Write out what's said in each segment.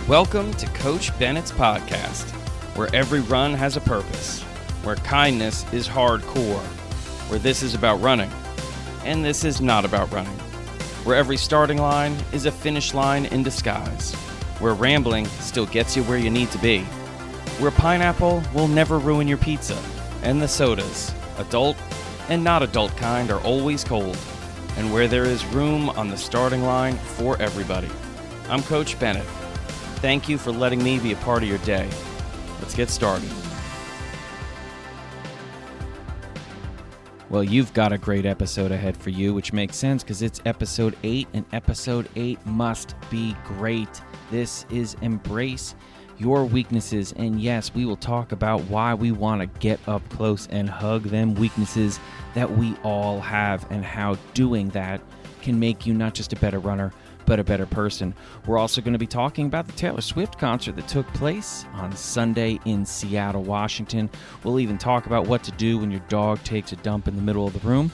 Welcome to Coach Bennett's podcast, where every run has a purpose, where kindness is hardcore, where this is about running, and this is not about running, where every starting line is a finish line in disguise, where rambling still gets you where you need to be, where pineapple will never ruin your pizza, and the sodas, adult and not adult kind, are always cold, and where there is room on the starting line for everybody. I'm Coach Bennett. Thank you for letting me be a part of your day. Let's get started. Well, you've got a great episode ahead for you, which makes sense because it's episode 8, and episode 8 must be great. This is Embrace Your Weaknesses, and yes, we will talk about why we want to get up close and hug them weaknesses that we all have and how doing that can make you not just a better runner, but a better person. We're also going to be talking about the Taylor Swift concert that took place on Sunday in Seattle, Washington. We'll even talk about what to do when your dog takes a dump in the middle of the room.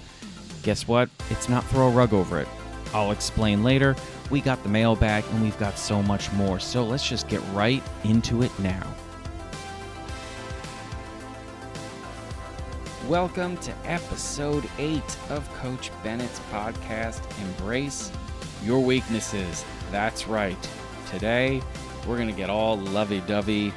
Guess what? It's not throw a rug over it. I'll explain later. We got the mailbag, and we've got so much more. So let's just get right into it now. Welcome to episode 8 of Coach Bennett's podcast, Embrace Your Weaknesses. That's right. Today, we're going to get all lovey-dovey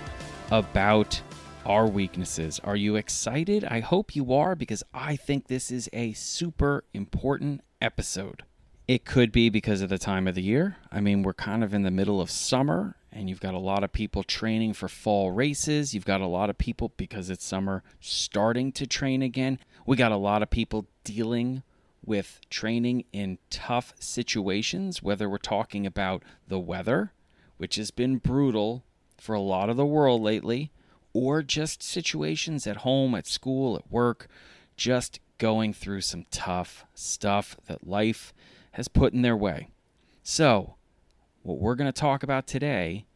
about our weaknesses. Are you excited? I hope you are, because I think this is a super important episode. It could be because of the time of the year. I mean, we're kind of in the middle of summer, and you've got a lot of people training for fall races. You've got a lot of people, because it's summer, starting to train again. We got a lot of people dealing with training in tough situations, whether we're talking about the weather, which has been brutal for a lot of the world lately, or just situations at home, at school, at work, just going through some tough stuff that life has put in their way. So, what we're going to talk about today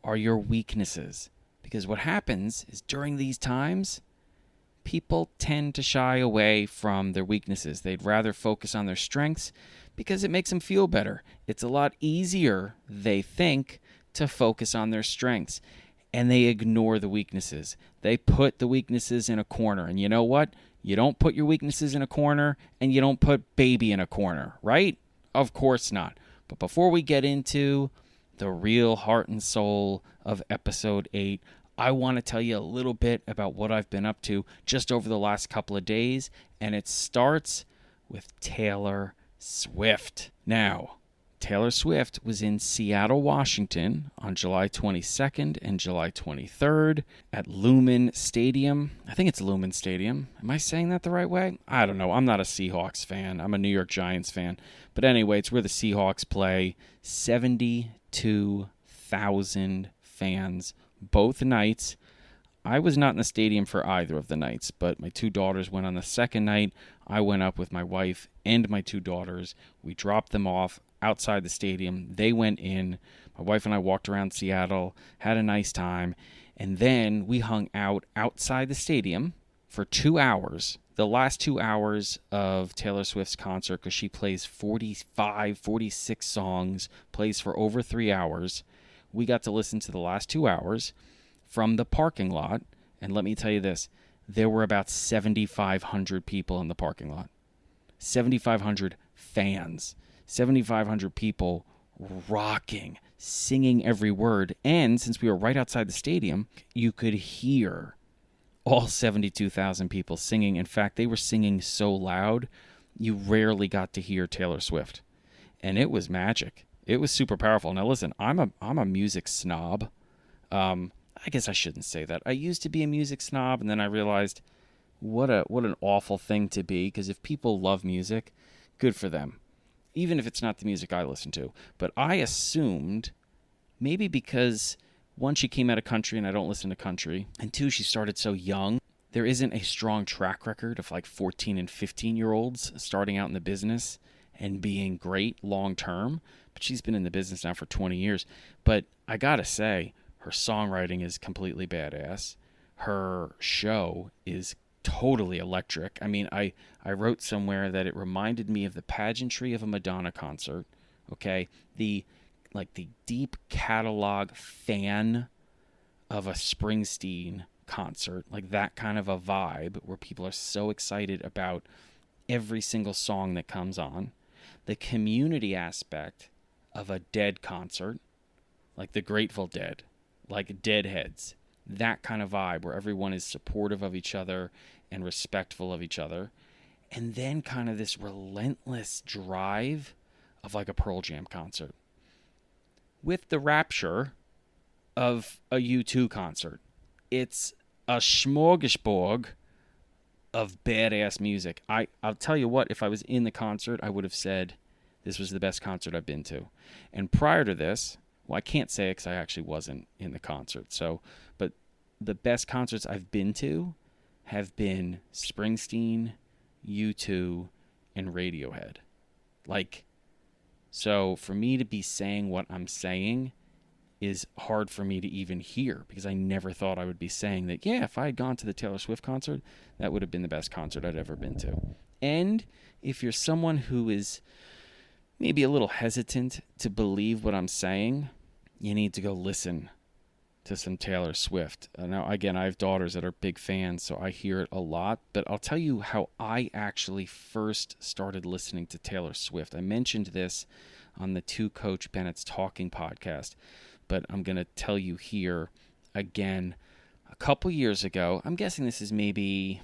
are your weaknesses, because what happens is during these times, people tend to shy away from their weaknesses. They'd rather focus on their strengths because it makes them feel better. It's a lot easier, they think, to focus on their strengths, and they ignore the weaknesses. They put the weaknesses in a corner, and you know what? You don't put your weaknesses in a corner, and you don't put baby in a corner, right? Of course not. But before we get into the real heart and soul of episode 8, I want to tell you a little bit about what I've been up to just over the last couple of days, and it starts with Taylor Swift. Now, Taylor Swift was in Seattle, Washington on July 22nd and July 23rd at Lumen Stadium. I think it's Lumen Stadium. Am I saying that the right way? I don't know. I'm not a Seahawks fan. I'm a New York Giants fan. But anyway, it's where the Seahawks play. 72,000 fans both nights. I was not in the stadium for either of the nights, but my two daughters went on the second night. I went up with my wife and my two daughters. We dropped them off outside the stadium. They went in. My wife and I walked around Seattle, had a nice time, and then we hung out outside the stadium for 2 hours. The last 2 hours of Taylor Swift's concert, because she plays 45, 46 songs, plays for over 3 hours. We got to listen to the last 2 hours from the parking lot, and let me tell you this, there were about 7,500 people in the parking lot. 7,500 fans. 7,500 people rocking, singing every word, and since we were right outside the stadium, you could hear all 72,000 people singing. In fact, they were singing so loud, you rarely got to hear Taylor Swift, and it was magic. It was super powerful. Now listen, I'm a music snob. I guess I shouldn't say that. I used to be a music snob, and then I realized what an awful thing to be, because if people love music, good for them. Even if it's not the music I listen to. But I assumed, maybe because, one, she came out of country and I don't listen to country, and two, she started so young, there isn't a strong track record of like 14 and 15-year-olds starting out in the business and being great long term. But she's been in the business now for 20 years. But I gotta say, her songwriting is completely badass. Her show is totally electric. I mean, I wrote somewhere that it reminded me of the pageantry of a Madonna concert. Okay, the like the deep catalog fan of a Springsteen concert, like that kind of a vibe where people are so excited about every single song that comes on. The community aspect of a Dead concert, like the Grateful Dead, like Deadheads, that kind of vibe where everyone is supportive of each other and respectful of each other. And then kind of this relentless drive of like a Pearl Jam concert with the rapture of a U2 concert. It's a smorgasbord of badass music. I'll tell you what, if I was in the concert, I would have said this was the best concert I've been to. And prior to this, well, I can't say it because I actually wasn't in the concert. So, but the best concerts I've been to have been Springsteen, U2, and Radiohead. Like, so for me to be saying what I'm saying is hard for me to even hear because I never thought I would be saying that, yeah, if I had gone to the Taylor Swift concert, that would have been the best concert I'd ever been to. And if you're someone who is maybe a little hesitant to believe what I'm saying, you need to go listen to some Taylor Swift. Now, again, I have daughters that are big fans, so I hear it a lot. But I'll tell you how I actually first started listening to Taylor Swift. I mentioned this on the Two Coach Bennett's Talking podcast, but I'm going to tell you here again. A couple years ago, I'm guessing this is maybe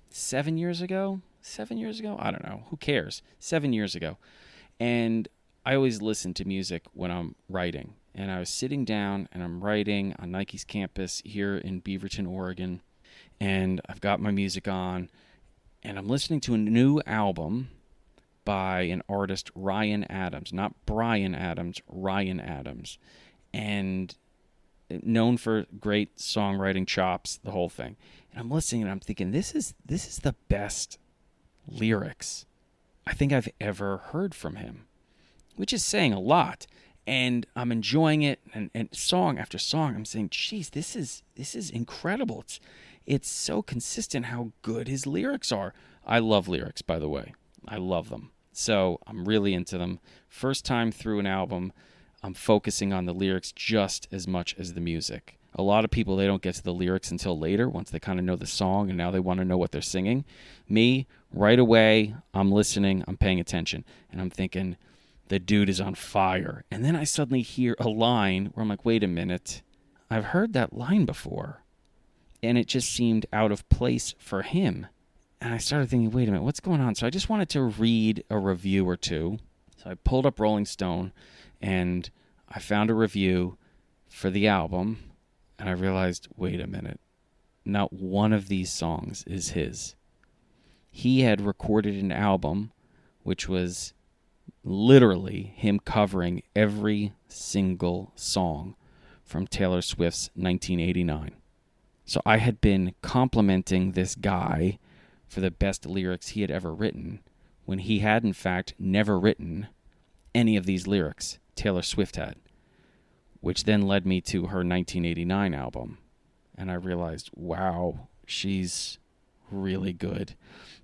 7 years ago? 7 years ago? I don't know. Who cares? 7 years ago. And I always listen to music when I'm writing. And I was sitting down and I'm writing on Nike's campus here in Beaverton, Oregon. And I've got my music on. And I'm listening to a new album by an artist, Ryan Adams. Not Brian Adams, Ryan Adams. And known for great songwriting chops, the whole thing. And I'm listening and I'm thinking, this is the best lyrics I think I've ever heard from him, which is saying a lot. And I'm enjoying it, and song after song, I'm saying, geez, this is incredible. It's so consistent how good his lyrics are. I love lyrics, by the way. I love them. So I'm really into them. First time through an album, I'm focusing on the lyrics just as much as the music. A lot of people, they don't get to the lyrics until later, once they kind of know the song, and now they want to know what they're singing. Me, right away, I'm listening, I'm paying attention, and I'm thinking, the dude is on fire. And then I suddenly hear a line where I'm like, wait a minute, I've heard that line before. And it just seemed out of place for him. And I started thinking, wait a minute, what's going on? So I just wanted to read a review or two. So I pulled up Rolling Stone, and I found a review for the album, and I realized, wait a minute, not one of these songs is his. He had recorded an album which was literally him covering every single song from Taylor Swift's 1989. So I had been complimenting this guy for the best lyrics he had ever written when he had, in fact, never written any of these lyrics. Taylor Swift had, which then led me to her 1989 album. And I realized, wow, she's really good.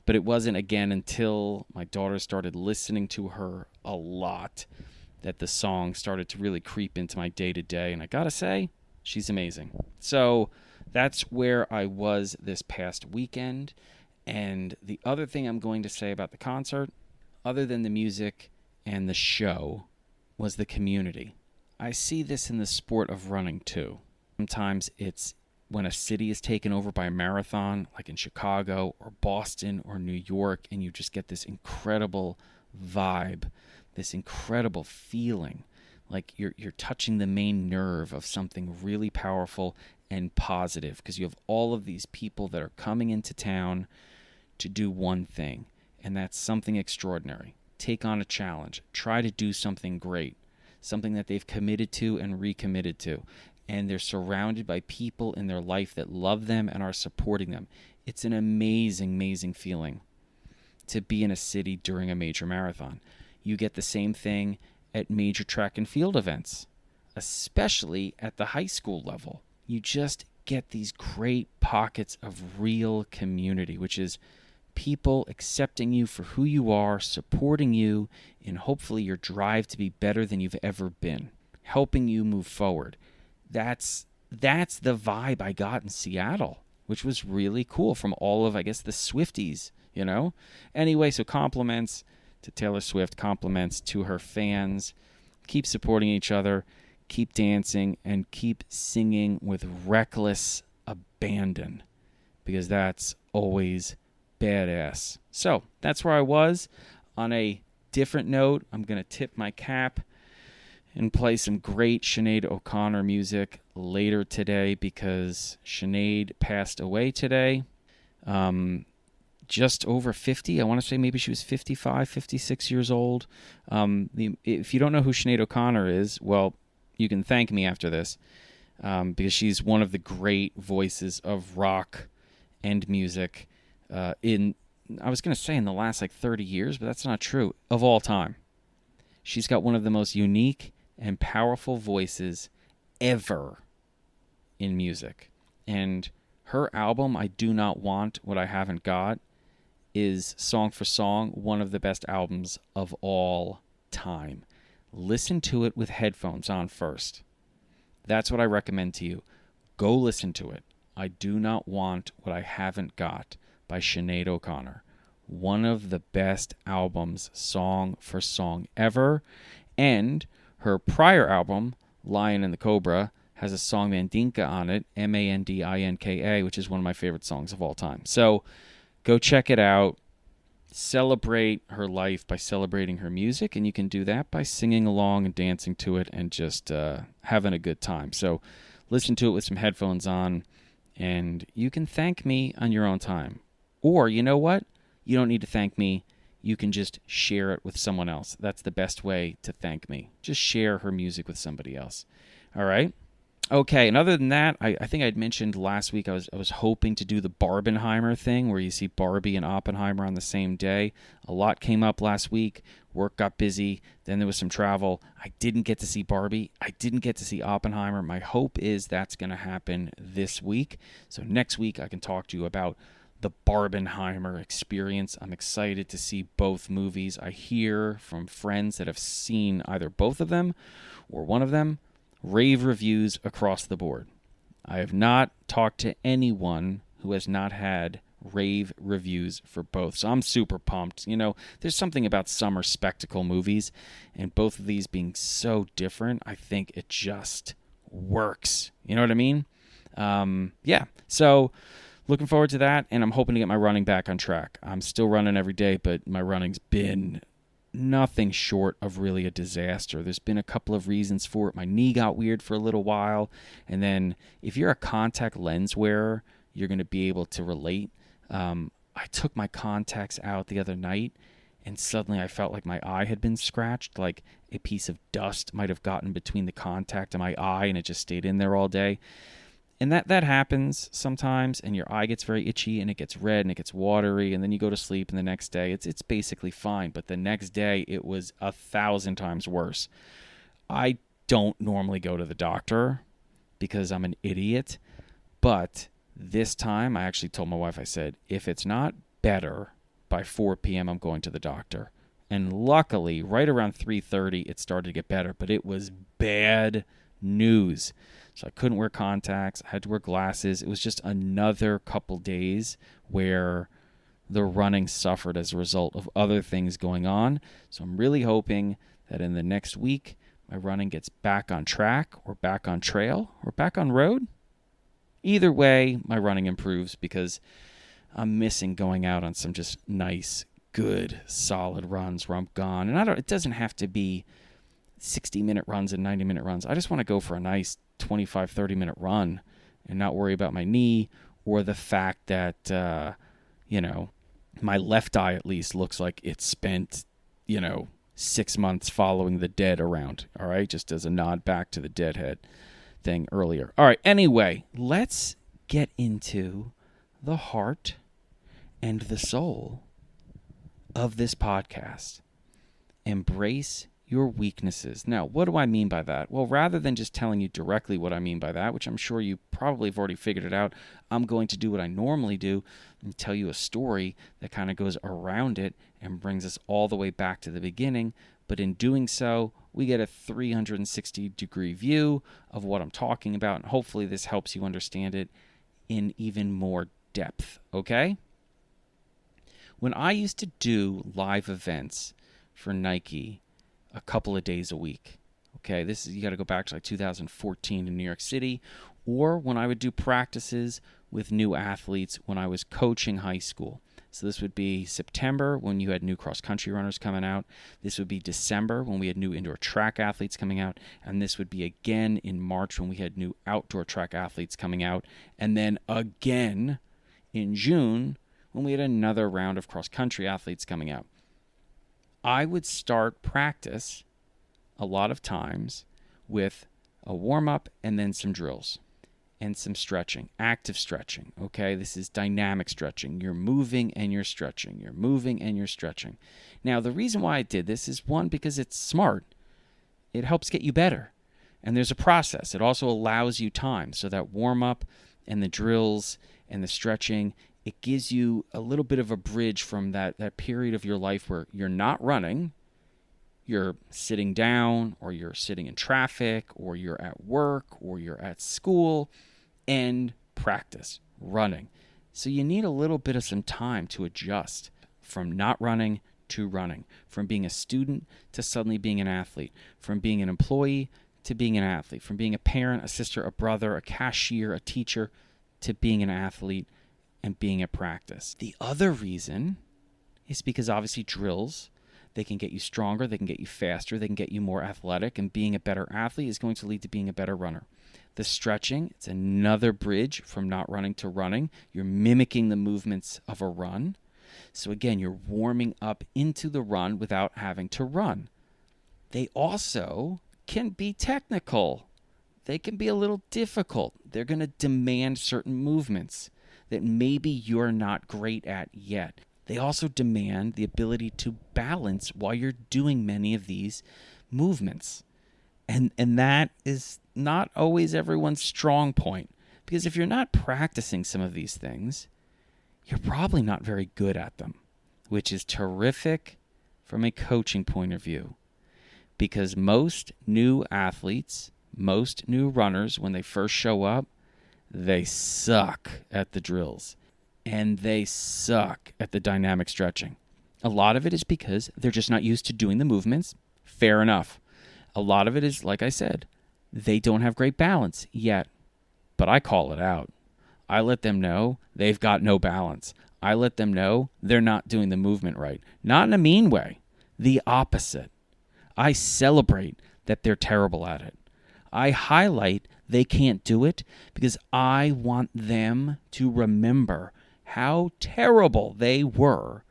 But it wasn't, again, until my daughter started listening to her a lot that the song started to really creep into my day-to-day. And I gotta say, she's amazing. So that's where I was this past weekend. And the other thing I'm going to say about the concert, other than the music and the show, was the community. I see this in the sport of running too. Sometimes it's when a city is taken over by a marathon, like in Chicago or Boston or New York, and you just get this incredible vibe, this incredible feeling, like you're touching the main nerve of something really powerful and positive, because you have all of these people that are coming into town to do one thing, and that's something extraordinary. Take on a challenge. Try to do something great, something that they've committed to and recommitted to. And they're surrounded by people in their life that love them and are supporting them. It's an amazing, amazing feeling to be in a city during a major marathon. You get the same thing at major track and field events, especially at the high school level. You just get these great pockets of real community, which is people accepting you for who you are, supporting you in hopefully your drive to be better than you've ever been. helping you move forward. That's the vibe I got in Seattle, which was really cool from all of, I guess, the Swifties, Anyway, so compliments to Taylor Swift, compliments to her fans. Keep supporting each other, keep dancing, and keep singing with reckless abandon, because that's always badass. So that's where I was. On a different note, I'm going to tip my cap and play some great Sinead O'Connor music later today, because Sinead passed away today. Just over 50. I want to say maybe she was 55, 56 years old. If you don't know who Sinead O'Connor is, well, you can thank me after this, because she's one of the great voices of rock and music I was going to say in the last 30 years, but that's not true, of all time. She's got one of the most unique and powerful voices ever in music. And her album, I Do Not Want What I Haven't Got, is song for song one of the best albums of all time. Listen to it with headphones on first. That's what I recommend to you. Go listen to it. I Do Not Want What I Haven't Got by Sinead O'Connor. One of the best albums, song for song, ever. And her prior album, Lion and the Cobra, has a song Mandinka on it, Mandinka, which is one of my favorite songs of all time. So go check it out. Celebrate her life by celebrating her music, and you can do that by singing along and dancing to it and just having a good time. So listen to it with some headphones on, and you can thank me on your own time. Or, you know what? You don't need to thank me. You can just share it with someone else. That's the best way to thank me. Just share her music with somebody else. All right? Okay, and other than that, I think I'd mentioned last week I was hoping to do the Barbenheimer thing, where you see Barbie and Oppenheimer on the same day. A lot came up last week. Work got busy. Then there was some travel. I didn't get to see Barbie. I didn't get to see Oppenheimer. My hope is that's going to happen this week. So next week I can talk to you about the Barbenheimer experience. I'm excited to see both movies. I hear from friends that have seen either both of them or one of them, rave reviews across the board. I have not talked to anyone who has not had rave reviews for both. So I'm super pumped. There's something about summer spectacle movies, and both of these being so different, I think it just works. You know what I mean? Yeah. So looking forward to that, and I'm hoping to get my running back on track. I'm still running every day, but my running's been nothing short of really a disaster. There's been a couple of reasons for it. My knee got weird for a little while, and then if you're a contact lens wearer, you're going to be able to relate. I took my contacts out the other night, and suddenly I felt like my eye had been scratched, like a piece of dust might have gotten between the contact and my eye, and it just stayed in there all day. And that happens sometimes, and your eye gets very itchy, and it gets red, and it gets watery, and then you go to sleep, and the next day it's basically fine. But the next day, it was 1,000 times worse. I don't normally go to the doctor because I'm an idiot, but this time I actually told my wife, I said, if it's not better by 4 p.m., I'm going to the doctor. And luckily, right around 3:30, it started to get better, but it was bad news. So I couldn't wear contacts. I had to wear glasses. It was just another couple days where the running suffered as a result of other things going on. So I'm really hoping that in the next week, my running gets back on track or back on trail or back on road. Either way, my running improves because I'm missing going out on some just nice, good, solid runs where I'm gone. And it doesn't have to be 60-minute runs and 90-minute runs. I just want to go for a nice 25, 30-minute run and not worry about my knee or the fact that, my left eye at least looks like it spent, 6 months following the dead around. All right. Just as a nod back to the deadhead thing earlier. All right. Anyway, let's get into the heart and the soul of this podcast. Embrace your weaknesses. Now, what do I mean by that? Well, rather than just telling you directly what I mean by that, which I'm sure you probably have already figured it out, I'm going to do what I normally do and tell you a story that kind of goes around it and brings us all the way back to the beginning But in doing so, we get a 360-degree view of what I'm talking about, and hopefully this helps you understand it in even more depth, okay? When I used to do live events for Nike a couple of days a week, okay, you got to go back to like 2014 in New York City, or when I would do practices with new athletes when I was coaching high school. So this would be September when you had new cross-country runners coming out. This would be December when we had new indoor track athletes coming out. And this would be again in March when we had new outdoor track athletes coming out. And then again in June when we had another round of cross-country athletes coming out. I would start practice a lot of times with a warm-up and then some drills. And some stretching, active stretching, okay? This is dynamic stretching. You're moving and you're stretching. You're moving and you're stretching. Now, the reason why I did this is, one, because it's smart. It helps get you better. And there's a process. It also allows you time. So that warm-up and the drills and the stretching, it gives you a little bit of a bridge from that period of your life where you're not running, you're sitting down, or you're sitting in traffic, or you're at work, or you're at school, and practice, running. So you need a little bit of some time to adjust from not running to running, from being a student to suddenly being an athlete, from being an employee to being an athlete, from being a parent, a sister, a brother, a cashier, a teacher, to being an athlete and being at practice. The other reason is because obviously drills, they can get you stronger, they can get you faster, they can get you more athletic, and being a better athlete is going to lead to being a better runner. The stretching, it's another bridge from not running to running. You're mimicking the movements of a run. So again, you're warming up into the run without having to run. They also can be technical. They can be a little difficult. They're going to demand certain movements that maybe you're not great at yet. They also demand the ability to balance while you're doing many of these movements. And that is not always everyone's strong point. Because if you're not practicing some of these things, you're probably not very good at them, which is terrific from a coaching point of view. Because most new athletes, most new runners, when they first show up, they suck at the drills. And they suck at the dynamic stretching. A lot of it is because they're just not used to doing the movements. Fair enough. A lot of it is, like I said, they don't have great balance yet. But I call it out. I let them know they've got no balance. I let them know they're not doing the movement right. Not in a mean way. The opposite. I celebrate that they're terrible at it. I highlight they can't do it because I want them to remember how terrible they were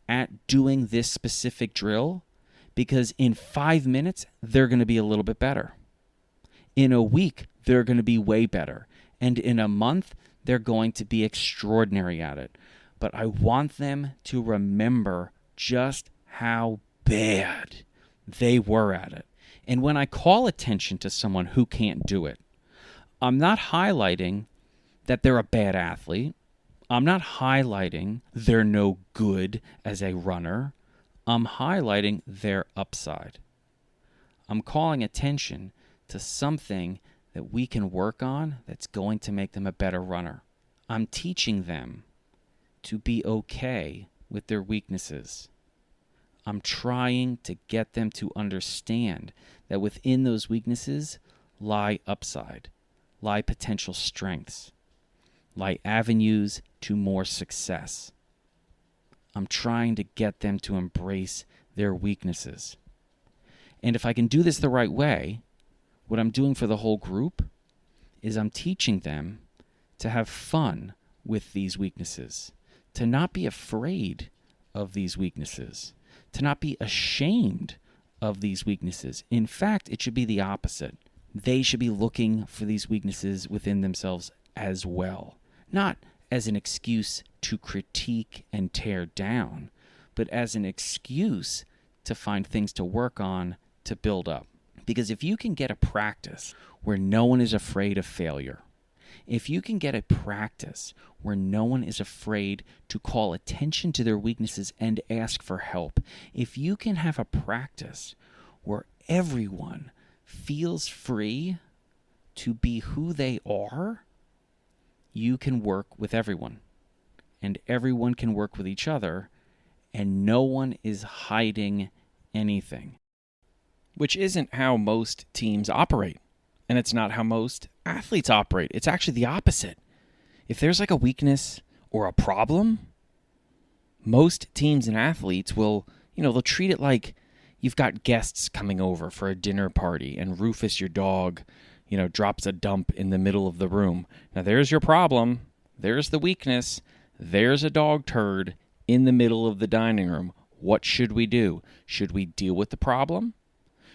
at doing this specific drill, because in 5 minutes, they're going to be a little bit better. In a week, they're going to be way better. And in a month, they're going to be extraordinary at it. But I want them to remember just how bad they were at it. And when I call attention to someone who can't do it, I'm not highlighting that they're a bad athlete. I'm not highlighting they're no good as a runner. I'm highlighting their upside. I'm calling attention to something that we can work on that's going to make them a better runner. I'm teaching them to be okay with their weaknesses. I'm trying to get them to understand that within those weaknesses lie upside, lie potential strengths, lie avenues to more success. I'm trying to get them to embrace their weaknesses. And if I can do this the right way, what I'm doing for the whole group is I'm teaching them to have fun with these weaknesses, to not be afraid of these weaknesses, to not be ashamed of these weaknesses. In fact, it should be the opposite. They should be looking for these weaknesses within themselves as well. Not as an excuse to critique and tear down, but as an excuse to find things to work on, to build up. Because if you can get a practice where no one is afraid of failure, If you can get a practice where no one is afraid to call attention to their weaknesses and ask for help, if you can have a practice where everyone feels free to be who they are, you can work with everyone. And everyone can work with each other, and no one is hiding anything. Which isn't how most teams operate. And it's not how most athletes operate. It's actually the opposite. If there's like a weakness or a problem, most teams and athletes will, they'll treat it like you've got guests coming over for a dinner party and Rufus, your dog, drops a dump in the middle of the room. Now there's your problem. There's the weakness. There's a dog turd in the middle of the dining room. What should we do? Should we deal with the problem?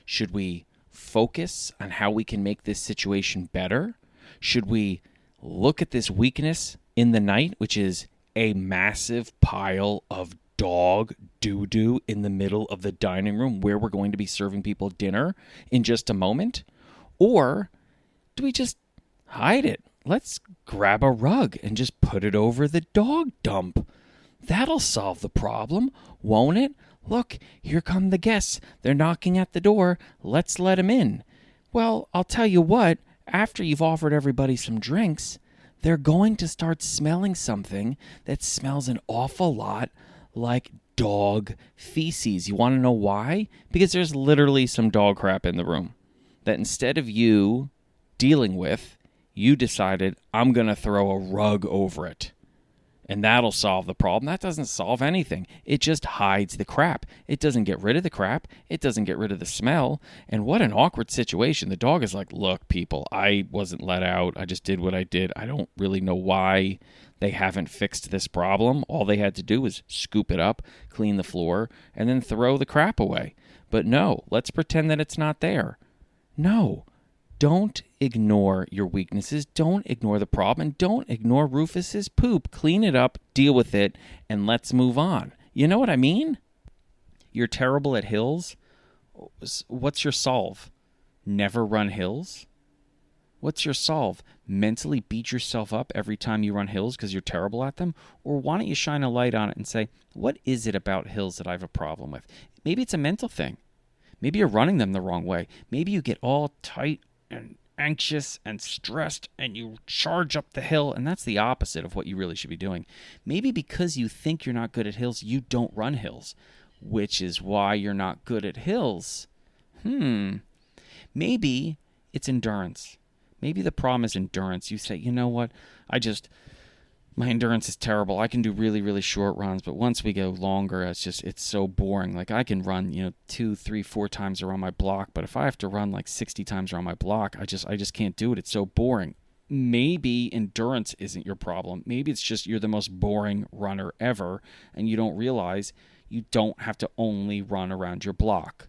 Should we focus on how we can make this situation better? Should we look at this weakness in the night, which is a massive pile of dog doo-doo in the middle of the dining room where we're going to be serving people dinner in just a moment? Or do we just hide it? Let's grab a rug and just put it over the dog dump. That'll solve the problem, won't it? Look, here come the guests. They're knocking at the door. Let's let them in. Well, I'll tell you what, after you've offered everybody some drinks, they're going to start smelling something that smells an awful lot like dog feces. You want to know why? Because there's literally some dog crap in the room that instead of you dealing with, you decided, I'm going to throw a rug over it. And that'll solve the problem. That doesn't solve anything. It just hides the crap. It doesn't get rid of the crap. It doesn't get rid of the smell. And what an awkward situation. The dog is like, look, people, I wasn't let out. I just did what I did. I don't really know why they haven't fixed this problem. All they had to do was scoop it up, clean the floor, and then throw the crap away. But no, let's pretend that it's not there. No. Don't ignore your weaknesses. Don't ignore the problem. And don't ignore Rufus's poop. Clean it up, deal with it, and let's move on. You know what I mean? You're terrible at hills. What's your solve? Never run hills? What's your solve? Mentally beat yourself up every time you run hills because you're terrible at them? Or why don't you shine a light on it and say, what is it about hills that I have a problem with? Maybe it's a mental thing. Maybe you're running them the wrong way. Maybe you get all tight and anxious and stressed and you charge up the hill, and that's the opposite of what you really should be doing. Maybe because you think you're not good at hills, you don't run hills, which is why you're not good at hills. Maybe it's endurance. Maybe the problem is endurance. You say, you know what, my endurance is terrible. I can do really, really short runs, but once we go longer, it's so boring. Like I can run, 2, 3, 4 times around my block, but if I have to run like 60 times around my block, I just can't do it. It's so boring. Maybe endurance isn't your problem. Maybe it's just you're the most boring runner ever, and you don't realize you don't have to only run around your block.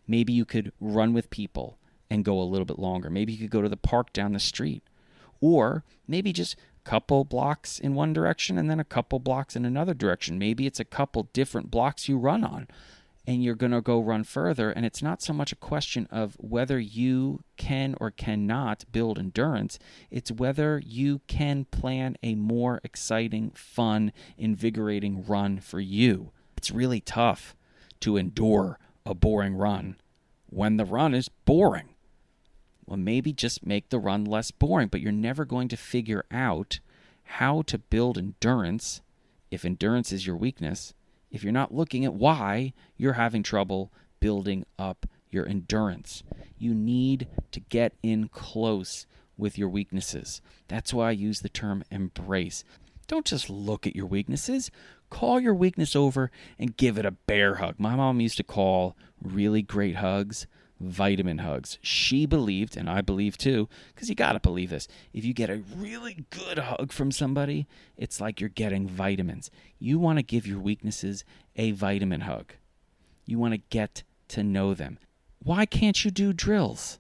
Maybe you could run with people and go a little bit longer. Maybe you could go to the park down the street, or maybe just couple blocks in one direction and then a couple blocks in another direction. Maybe it's a couple different blocks you run on and you're going to go run further. And it's not so much a question of whether you can or cannot build endurance. It's whether you can plan a more exciting, fun, invigorating run for you. It's really tough to endure a boring run when the run is boring. Well, maybe just make the run less boring, but you're never going to figure out how to build endurance if endurance is your weakness, if you're not looking at why you're having trouble building up your endurance. You need to get in close with your weaknesses. That's why I use the term embrace. Don't just look at your weaknesses. Call your weakness over and give it a bear hug. My mom used to call really great hugs vitamin hugs. She believed, and I believe too, because you got to believe this, if you get a really good hug from somebody, it's like you're getting vitamins. You want to give your weaknesses a vitamin hug. You want to get to know them. Why can't you do drills?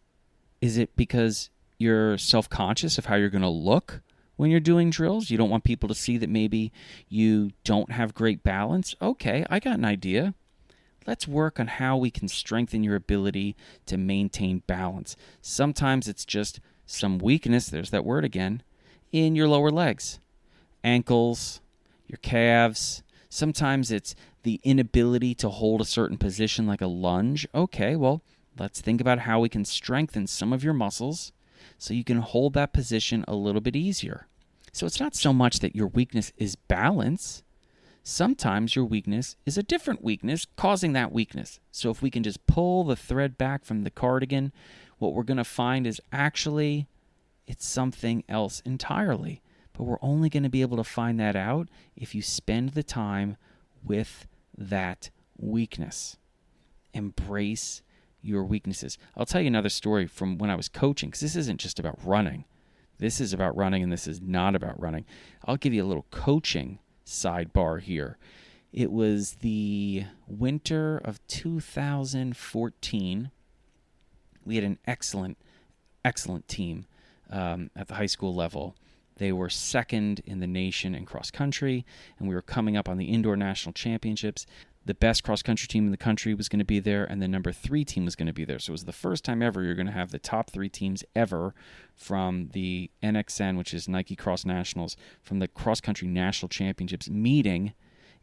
Is it because you're self-conscious of how you're going to look when you're doing drills? You don't want people to see that maybe you don't have great balance? Okay, I got an idea. Let's work on how we can strengthen your ability to maintain balance. Sometimes it's just some weakness, there's that word again. in your lower legs, ankles, your calves. Sometimes it's the inability to hold a certain position like a lunge. Okay, well, let's think about how we can strengthen some of your muscles so you can hold that position a little bit easier. So it's not so much that your weakness is balance. Sometimes your weakness is a different weakness causing that weakness. So if we can just pull the thread back from the cardigan, what we're going to find is actually it's something else entirely. But we're only going to be able to find that out if you spend the time with that weakness. Embrace your weaknesses. I'll tell you another story from when I was coaching, because this isn't just about running. This is about running, and this is not about running. I'll give you a little coaching sidebar here. It was the winter of 2014. We had an excellent team at the high school level. They were second in the nation in cross country, and we were coming up on the indoor national championships. The best cross country team in the country was going to be there, and the number 3 team was going to be there. So it was the first time ever you're going to have the top 3 teams ever from the NXN, which is Nike Cross Nationals, from the cross country national championships meeting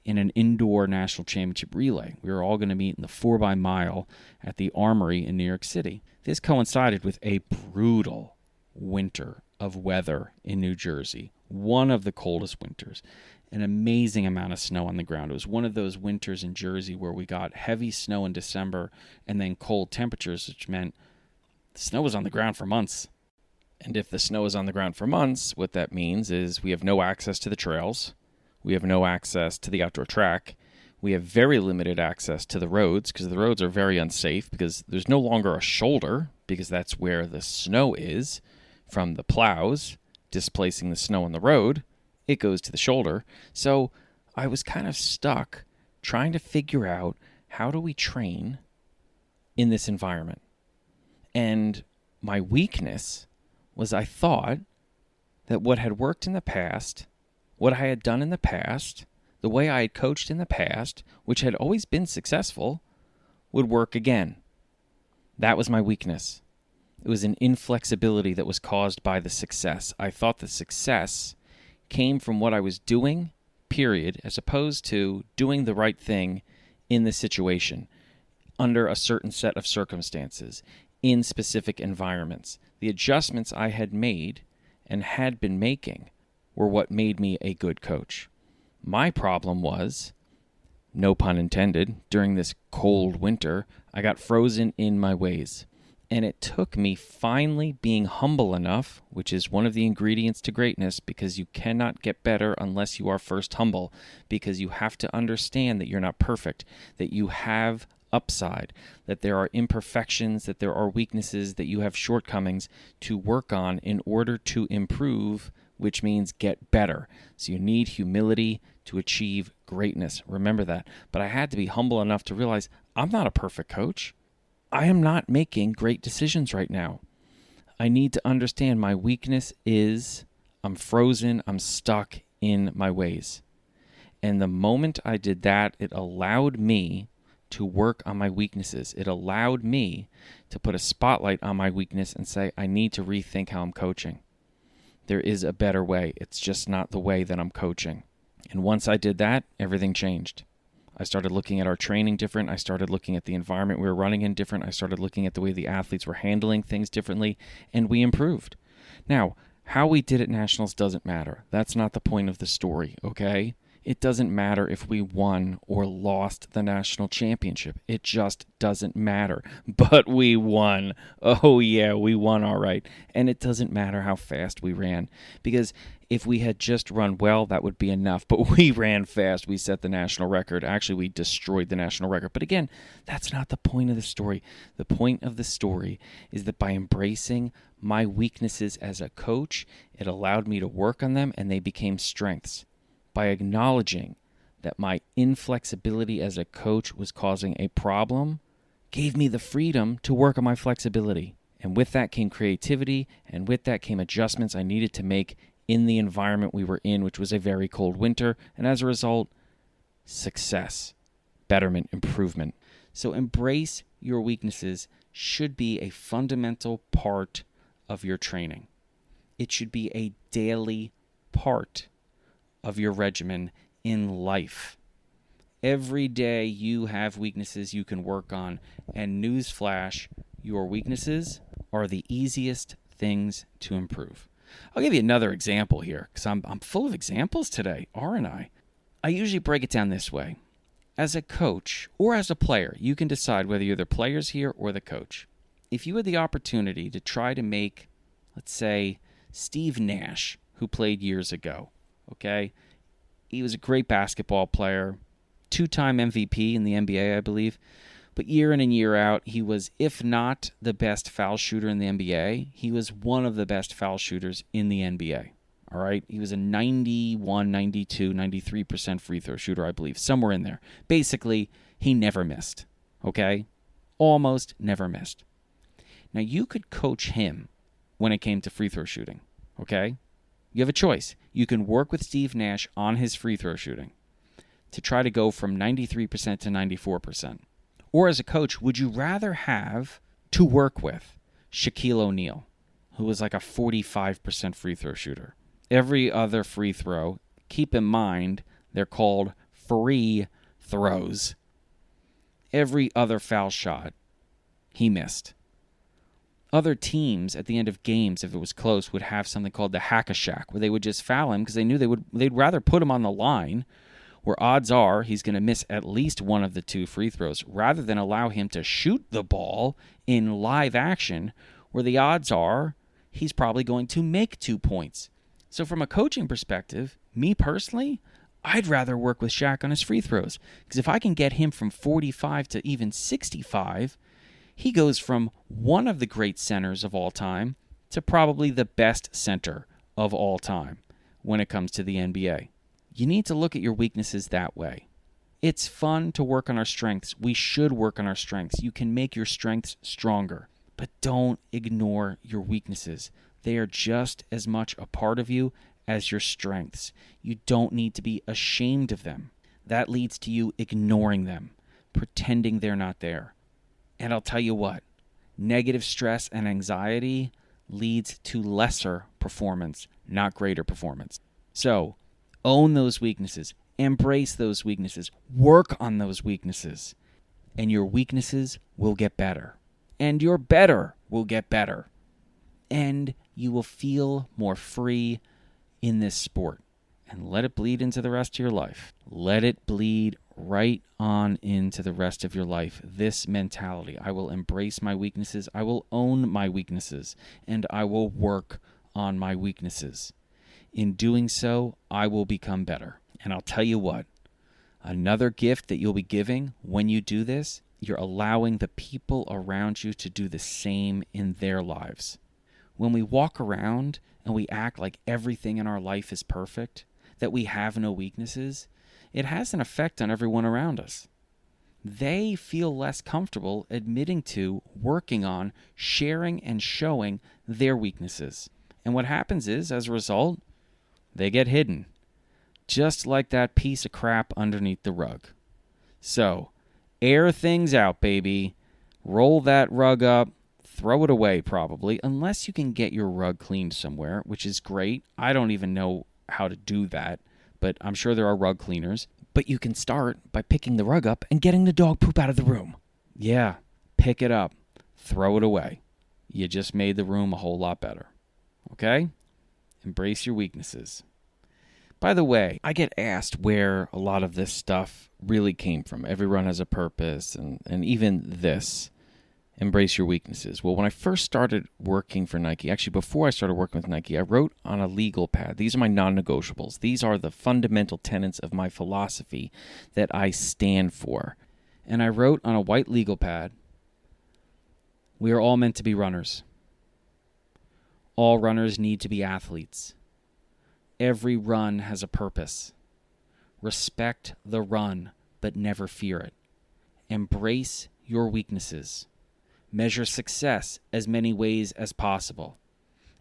in an indoor national championship relay. We were all going to meet in the 4x-mile at the Armory in New York City. This coincided with a brutal winter of weather in New Jersey, one of the coldest winters, an amazing amount of snow on the ground. It was one of those winters in Jersey where we got heavy snow in December and then cold temperatures, which meant the snow was on the ground for months. And if the snow is on the ground for months, what that means is we have no access to the trails, we have no access to the outdoor track, we have very limited access to the roads because the roads are very unsafe because there's no longer a shoulder because that's where the snow is from the plows displacing the snow on the road. It goes to the shoulder. So I was kind of stuck trying to figure out how do we train in this environment. And my weakness was I thought that what had worked in the past, what I had done in the past, the way I had coached in the past, which had always been successful, would work again. That was my weakness. It was an inflexibility that was caused by the success. I thought the success came from what I was doing, period, as opposed to doing the right thing in the situation, under a certain set of circumstances, in specific environments. The adjustments I had made and had been making were what made me a good coach. My problem was, no pun intended, during this cold winter, I got frozen in my ways. And it took me finally being humble enough, which is one of the ingredients to greatness, because you cannot get better unless you are first humble, because you have to understand that you're not perfect, that you have upside, that there are imperfections, that there are weaknesses, that you have shortcomings to work on in order to improve, which means get better. So you need humility to achieve greatness. Remember that. But I had to be humble enough to realize I'm not a perfect coach. I am not making great decisions right now. I need to understand my weakness is I'm frozen, I'm stuck in my ways. And the moment I did that, it allowed me to work on my weaknesses. It allowed me to put a spotlight on my weakness and say, I need to rethink how I'm coaching. There is a better way. It's just not the way that I'm coaching. And once I did that, everything changed. I started looking at our training different. I started looking at the environment we were running in different. I started looking at the way the athletes were handling things differently, and we improved. Now, how we did at Nationals doesn't matter. That's not the point of the story, okay? It doesn't matter if we won or lost the national championship. It just doesn't matter. But we won. Oh, yeah, we won all right. And it doesn't matter how fast we ran, because if we had just run well, that would be enough. But we ran fast. We set the national record. Actually, we destroyed the national record. But again, that's not the point of the story. The point of the story is that by embracing my weaknesses as a coach, it allowed me to work on them, and they became strengths. By acknowledging that my inflexibility as a coach was causing a problem, gave me the freedom to work on my flexibility. And with that came creativity, and with that came adjustments I needed to make in the environment we were in, which was a very cold winter, and as a result, success, betterment, improvement. So embrace your weaknesses should be a fundamental part of your training. It should be a daily part of your regimen in life. Every day you have weaknesses you can work on, and newsflash, your weaknesses are the easiest things to improve. I'll give you another example here, because I'm full of examples today, aren't I? I usually break it down this way. As a coach or as a player, you can decide whether you're the players here or the coach. If you had the opportunity to try to make, let's say, Steve Nash, who played years ago, okay? He was a great basketball player, 2-time MVP in the NBA, I believe. But year in and year out, he was, if not the best foul shooter in the NBA, he was one of the best foul shooters in the NBA. All right? He was a 91, 92, 93% free throw shooter, I believe, somewhere in there. Basically, he never missed. Okay? Almost never missed. Now, you could coach him when it came to free throw shooting. Okay? You have a choice. You can work with Steve Nash on his free throw shooting to try to go from 93% to 94%. Or as a coach, would you rather have to work with Shaquille O'Neal, who was like a 45% free throw shooter? Every other free throw, keep in mind, they're called free throws. Every other foul shot, he missed. Other teams at the end of games, if it was close, would have something called the hack-a-shack, where they would just foul him because they knew they'd rather put him on the line, where odds are he's going to miss at least one of the two free throws, rather than allow him to shoot the ball in live action, where the odds are he's probably going to make 2 points. So from a coaching perspective, me personally, I'd rather work with Shaq on his free throws, because if I can get him from 45 to even 65, he goes from one of the great centers of all time to probably the best center of all time when it comes to the NBA. You need to look at your weaknesses that way. It's fun to work on our strengths. We should work on our strengths. You can make your strengths stronger, but don't ignore your weaknesses. They are just as much a part of you as your strengths. You don't need to be ashamed of them. That leads to you ignoring them, pretending they're not there. And I'll tell you what, negative stress and anxiety leads to lesser performance, not greater performance. So, own those weaknesses, embrace those weaknesses, work on those weaknesses, and your weaknesses will get better. And your better will get better. And you will feel more free in this sport. And let it bleed into the rest of your life. Let it bleed right on into the rest of your life. This mentality. I will embrace my weaknesses. I will own my weaknesses. And I will work on my weaknesses. In doing so, I will become better. And I'll tell you what, another gift that you'll be giving when you do this, you're allowing the people around you to do the same in their lives. When we walk around and we act like everything in our life is perfect, that we have no weaknesses, it has an effect on everyone around us. They feel less comfortable admitting to, working on, sharing, and showing their weaknesses. And what happens is, as a result, they get hidden. Just like that piece of crap underneath the rug. So, air things out, baby. Roll that rug up. Throw it away, probably, unless you can get your rug cleaned somewhere, which is great. I don't even know how to do that, but I'm sure there are rug cleaners. But you can start by picking the rug up and getting the dog poop out of the room. Yeah, pick it up. Throw it away. You just made the room a whole lot better. Okay? Embrace your weaknesses. By the way, I get asked where a lot of this stuff really came from. Everyone has a purpose, and even this. Embrace your weaknesses. Well, when I first started working for Nike, actually before I started working with Nike, I wrote on a legal pad. These are my non-negotiables. These are the fundamental tenets of my philosophy that I stand for. And I wrote on a white legal pad, we are all meant to be runners. All runners need to be athletes. Every run has a purpose. Respect the run, but never fear it. Embrace your weaknesses. Measure success as many ways as possible.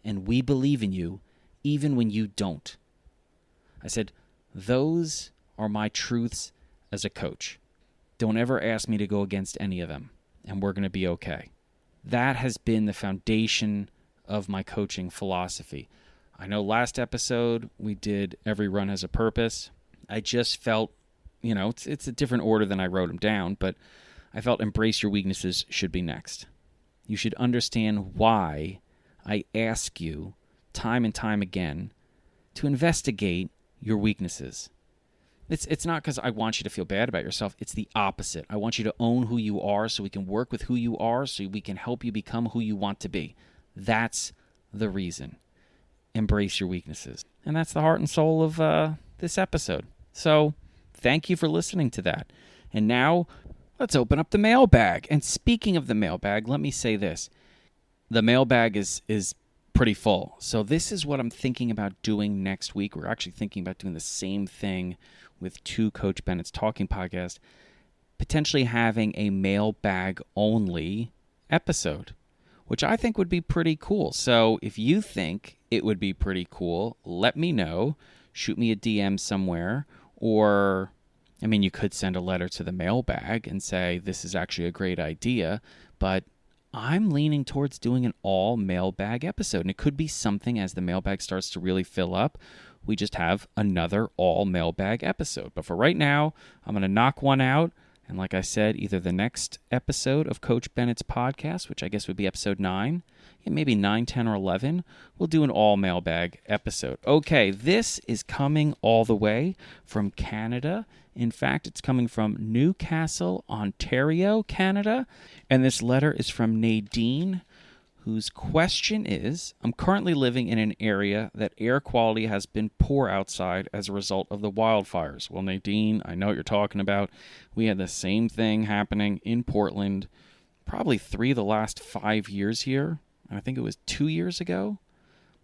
And we believe in you even when you don't. I said, those are my truths as a coach. Don't ever ask me to go against any of them, and we're going to be okay. That has been the foundation of my coaching philosophy. I know last episode we did Every Run Has a Purpose. I just felt, it's a different order than I wrote them down, but I felt Embrace Your Weaknesses should be next. You should understand why I ask you time and time again to investigate your weaknesses. It's not because I want you to feel bad about yourself. It's the opposite. I want you to own who you are so we can work with who you are so we can help you become who you want to be. That's the reason. Embrace your weaknesses. And that's the heart and soul of this episode. So thank you for listening to that. And now let's open up the mailbag. And speaking of the mailbag, let me say this. The mailbag is pretty full. So this is what I'm thinking about doing next week. We're actually thinking about doing the same thing with two Coach Bennett's Talking Podcast, potentially having a mailbag only episode, which I think would be pretty cool. So if you think it would be pretty cool, let me know. Shoot me a DM somewhere. Or, you could send a letter to the mailbag and say, this is actually a great idea. But I'm leaning towards doing an all mailbag episode. And it could be something as the mailbag starts to really fill up. We just have another all mailbag episode. But for right now, I'm going to knock one out. And like I said, either the next episode of Coach Bennett's podcast, which I guess would be episode 9, maybe 9, 10, or 11, we'll do an all mailbag episode. Okay, this is coming all the way from Canada. In fact, it's coming from Newcastle, Ontario, Canada. And this letter is from Nadine, whose question is, I'm currently living in an area that air quality has been poor outside as a result of the wildfires. Well, Nadine, I know what you're talking about. We had the same thing happening in Portland, probably 3 of the last 5 years here. And I think it was 2 years ago.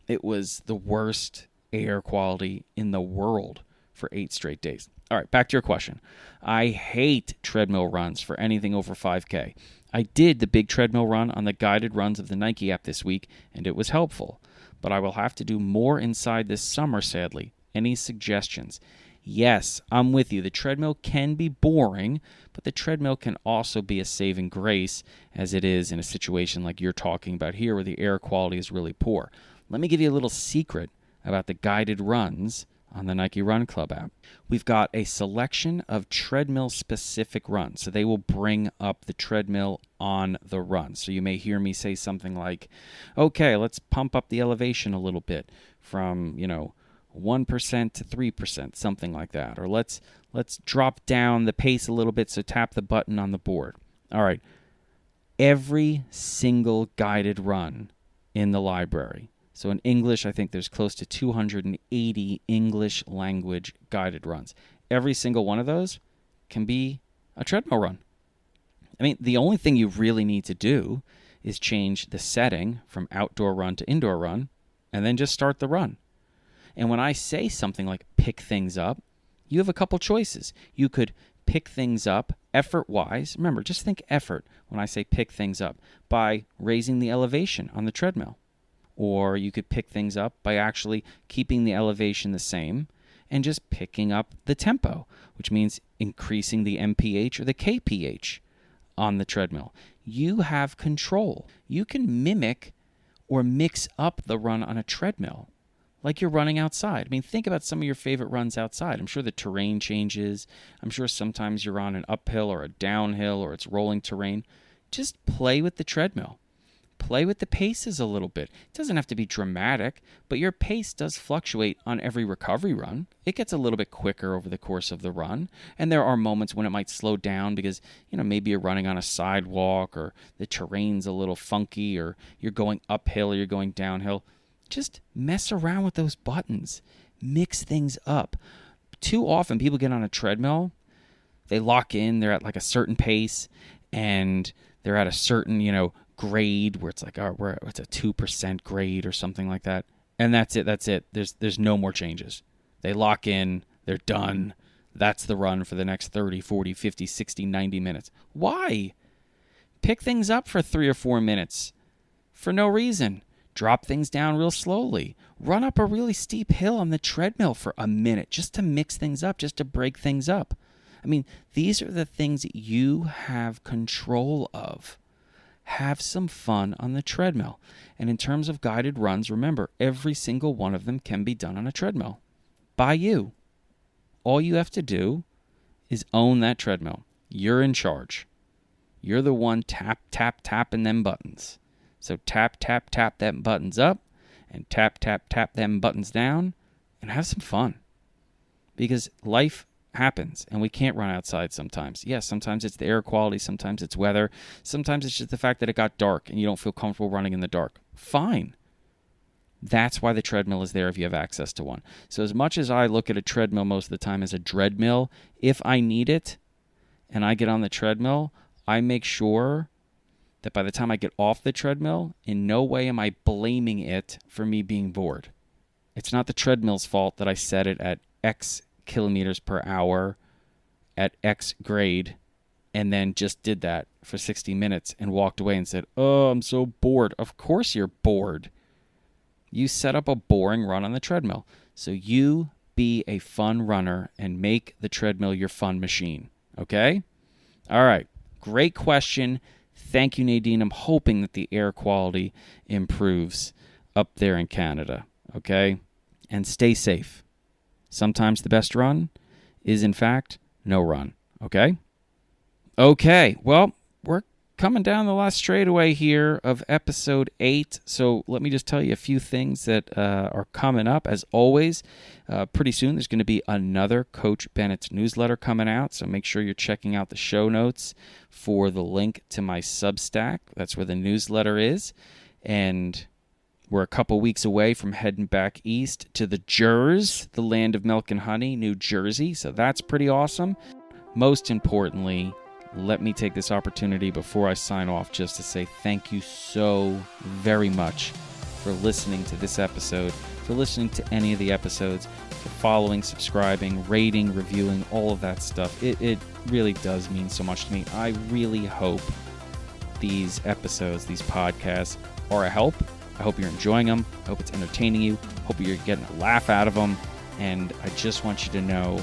It was the worst air quality in the world for 8 straight days. All right, back to your question. I hate treadmill runs for anything over 5K. I did the big treadmill run on the guided runs of the Nike app this week, and it was helpful. But I will have to do more inside this summer, sadly. Any suggestions? Yes, I'm with you. The treadmill can be boring, but the treadmill can also be a saving grace, as it is in a situation like you're talking about here where the air quality is really poor. Let me give you a little secret about the guided runs on the Nike Run Club app. We've got a selection of treadmill-specific runs, so they will bring up the treadmill on the run. So you may hear me say something like, okay, let's pump up the elevation a little bit from, 1% to 3%, something like that. Or let's drop down the pace a little bit, so tap the button on the board. All right, every single guided run in the library. So in English, I think there's close to 280 English language guided runs. Every single one of those can be a treadmill run. The only thing you really need to do is change the setting from outdoor run to indoor run, and then just start the run. And when I say something like pick things up, you have a couple choices. You could pick things up effort-wise. Remember, just think effort when I say pick things up by raising the elevation on the treadmill. Or you could pick things up by actually keeping the elevation the same and just picking up the tempo, which means increasing the MPH or the KPH on the treadmill. You have control. You can mimic or mix up the run on a treadmill like you're running outside. Think about some of your favorite runs outside. I'm sure the terrain changes. I'm sure sometimes you're on an uphill or a downhill or it's rolling terrain. Just play with the treadmill. Play with the paces a little bit. It doesn't have to be dramatic, but your pace does fluctuate on every recovery run. It gets a little bit quicker over the course of the run, and there are moments when it might slow down because, maybe you're running on a sidewalk or the terrain's a little funky or you're going uphill or you're going downhill. Just mess around with those buttons. Mix things up. Too often people get on a treadmill, they lock in, they're at like a certain pace, and they're at a certain, grade where it's like, it's a 2% grade or something like that. And that's it. There's no more changes. They lock in, they're done. That's the run for the next 30, 40, 50, 60, 90 minutes. Why? Pick things up for 3 or 4 minutes for no reason. Drop things down real slowly. Run up a really steep hill on the treadmill for a minute just to mix things up, just to break things up. These are the things that you have control of. have some fun on the treadmill. And in terms of guided runs, remember, every single one of them can be done on a treadmill by you. All you have to do is own that treadmill. You're in charge. You're the one tapping them buttons. So tap them buttons up and tap them buttons down and have some fun. Because life happens and we can't run outside sometimes. Yes, sometimes it's the air quality, sometimes it's weather, sometimes it's just the fact that it got dark and you don't feel comfortable running in the dark. Fine. That's why the treadmill is there if you have access to one. So as much as I look at a treadmill most of the time as a dreadmill, if I need it and I get on the treadmill, I make sure that by the time I get off the treadmill, in no way am I blaming it for me being bored. It's not the treadmill's fault that I set it at X kilometers per hour at X grade and then just did that for 60 minutes and walked away and said, "Oh, I'm so bored." Of course you're bored. You set up a boring run on the treadmill. So you be a fun runner and make the treadmill your fun machine. Okay? All right. Great question. Thank you, Nadine. I'm hoping that the air quality improves up there in Canada. Okay? And stay safe. Sometimes the best run is, in fact, no run. Okay? Okay. Well, we're coming down the last straightaway here of episode 8. So let me just tell you a few things that are coming up. As always, pretty soon there's going to be another Coach Bennett's newsletter coming out. So make sure you're checking out the show notes for the link to my Substack. That's where the newsletter is. And we're a couple weeks away from heading back east to the Jers, the land of milk and honey, New Jersey. So that's pretty awesome. Most importantly, let me take this opportunity before I sign off just to say thank you so very much for listening to this episode, for listening to any of the episodes, for following, subscribing, rating, reviewing, all of that stuff. It really does mean so much to me. I really hope these episodes, these podcasts, are a help. I hope you're enjoying them. I hope it's entertaining you. I hope you're getting a laugh out of them. And I just want you to know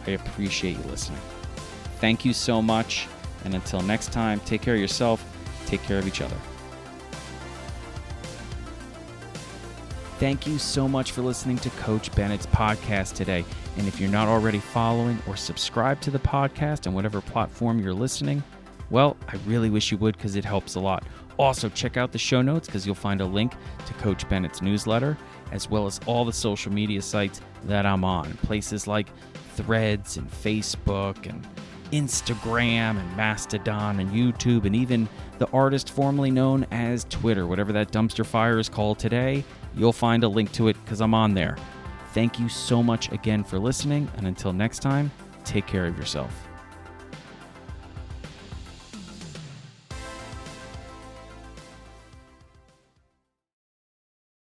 I appreciate you listening. Thank you so much. And until next time, take care of yourself. Take care of each other. Thank you so much for listening to Coach Bennett's podcast today. And if you're not already following or subscribed to the podcast on whatever platform you're listening, well, I really wish you would because it helps a lot. Also, check out the show notes because you'll find a link to Coach Bennett's newsletter, as well as all the social media sites that I'm on. Places like Threads and Facebook and Instagram and Mastodon and YouTube, and even the artist formerly known as Twitter. Whatever that dumpster fire is called today, you'll find a link to it because I'm on there. Thank you so much again for listening, and until next time, take care of yourself.